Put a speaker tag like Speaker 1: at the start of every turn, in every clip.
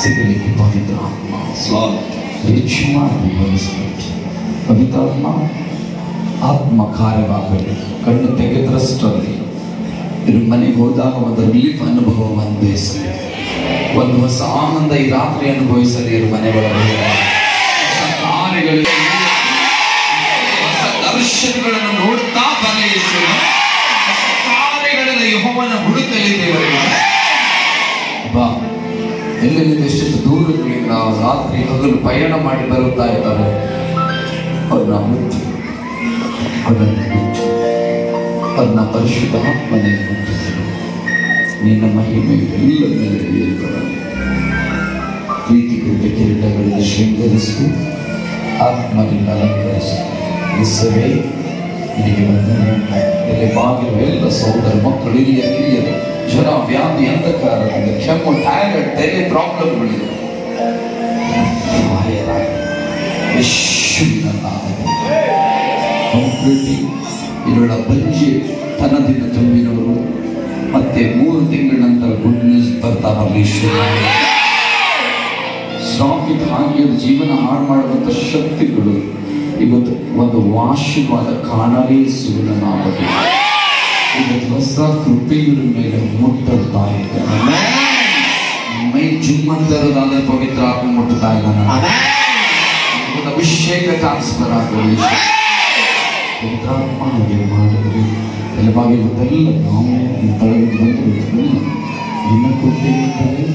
Speaker 1: ಸಿಗಲಿಕ್ಕೆ ಪವಿತ್ರ ಹೆಚ್ಚು ಮಾಡಿ ಬಯಸಬೇಕು. ಪವಿತ್ರಾತ್ಮ ಆತ್ಮ ಕಾರ್ಯವಾಗಬೇಕು. ಕಣ್ಣು ತೆಗೆದರಷ್ಟರಲ್ಲಿ ಇವ್ರ ಮನೆಗೆ ಹೋದಾಗ ಒಂದು ರಿಲೀಫ್ ಅನುಭವವನ್ನು ಅನುಭವಿಸಲಿ, ಒಂದು ಹೊಸ ಆನಂದ ಈ ರಾತ್ರಿ ಅನುಭವಿಸಲಿ. ಇವ್ರ ಮನೆಗಳಲ್ಲಿ ಹೊಸ ಕಾರ್ಯಗಳಿಗೆ ಹೊಸ ದರ್ಶನಗಳನ್ನು ನೋಡ್ತಾ ಬರಲಿ. ಹೊಸ ಕಾರ್ಯಗಳಿಂದ ಯೆಹೋವನ ಹುಡುಕಲಿ ದೇವರಿಗೆ. ಬಾ, ಎಲ್ಲೆಲ್ಲಿಂದ ಎಷ್ಟೆಷ್ಟು ದೂರಗಳಿಂದ ರಾತ್ರಿ ಹಗಲು ಪಯಣ ಮಾಡಿ ಬರುತ್ತಾ ಇದ್ದಾರೆ. ಅವ್ರನ್ನ ಮುಚ್ಚು, ಅವ್ರನ್ನ ಪರಿಶುದ್ಧ ಆತ್ಮನೇ ಮುಟ್ಟಿದರು. ನಿನ್ನ ಮಹಿಮೆ ಎಲ್ಲ ಮೇಲೆ ಬೀಳಬಾರದು. ಪ್ರೀತಿ ಕೃಪೆ ಕಿರೀಟಗಳಿಂದ ಶೃಂಗರಿಸಿ ಆತ್ಮದಿಂದ ಅಲಂಕರಿಸಿ ಇಸವೇ ನಿನಗೆ ವಂದನೆ. ಇಲ್ಲಿ ಬಾಗಿಲು ಎಲ್ಲ ಸಹೋದರ ಮಕ್ಕಳು, ಹಿರಿಯರು, ಜ್ವರ, ವ್ಯಾಧಿ, ಅಂಧಕಾರದಿಂದ ಕೆಮ್ಮು, ಥೈರಾಯ್ಡ್, ತೆರೆ ಪ್ರಾಬ್ಲಮ್ಗಳಿದೆ. ಯೇಸುವಿನ ನಾಮದಲ್ಲಿ ಕಂಪ್ಲೀಟಿಂಗ್ ಇವಳ ಬಂಜೆ ತನದಿಂದ ತುಂಬಿನವರು ಮತ್ತೆ 3 ತಿಂಗಳ ನಂತರ ಗುಡ್ ನ್ಯೂಸ್ ಬರ್ತಾ ಬರಲಿ. ಸ್ವಾಮಿ ಭಾಗ್ಯದ ಜೀವನ ಹಾಳು ಮಾಡುವಂಥ ಶಕ್ತಿಗಳು ಇವತ್ತು ಒಂದು ಆಶೀರ್ವಾದ ಕಾಣಲೇ ಯೇಸುವಿನ ನಾಮದಲ್ಲಿ ಇವತ್ತು ಹೊಸ ಕೃಪೆಯ ಮೇಲೆ ಮುಟ್ಟುತ್ತಾ ಇದ್ದಾನೆ. ಮೈ ಜುಮ್ಮಂತರದಾದ ಪವಿತ್ರ ಆತ್ಮ ಮುಟ್ಟುತ್ತಾ ಇದ್ದಾನೆ. ಅಭಿಷೇಕ ಟ್ರಾನ್ಸ್ಫರ್ ಆಗಲಿ. ಪವಿತ್ರಾತ್ಮ ಹಾಗೆ ಮಾಡಿದ್ರಿ ಎಲ್ಲವಾಗಿ ಇವತ್ತೆಲ್ಲ ನಾವು ತಳಗೆ ಬಂದಿರುತ್ತಲ್ಲ ನಿನ್ನ ಕೃಪೆಯಿಂದಲೇ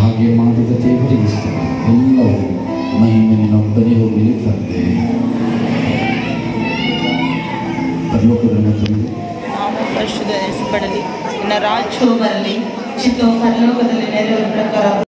Speaker 1: ಹಾಗೆ ಮಾಡಿದ ದೇವರಿಗೆ ಎಲ್ಲವೂ ಮಹಿಮೆ ನಿನ್ನೊಬ್ಬನೇ ಹೋಗಲಿ ತಂದೆ. ಪರಲೋಕವನ್ನು ತಂದೆ
Speaker 2: ಪರಿಶುದ್ಧಪಡಲಿ, ನಿನ್ನ ರಾಜ್ಯವು ಬರಲಿ, ಚಿತ್ತವು ಪರಲೋಕದಲ್ಲಿ ನೆರವೇರುವ ಪ್ರಕಾರ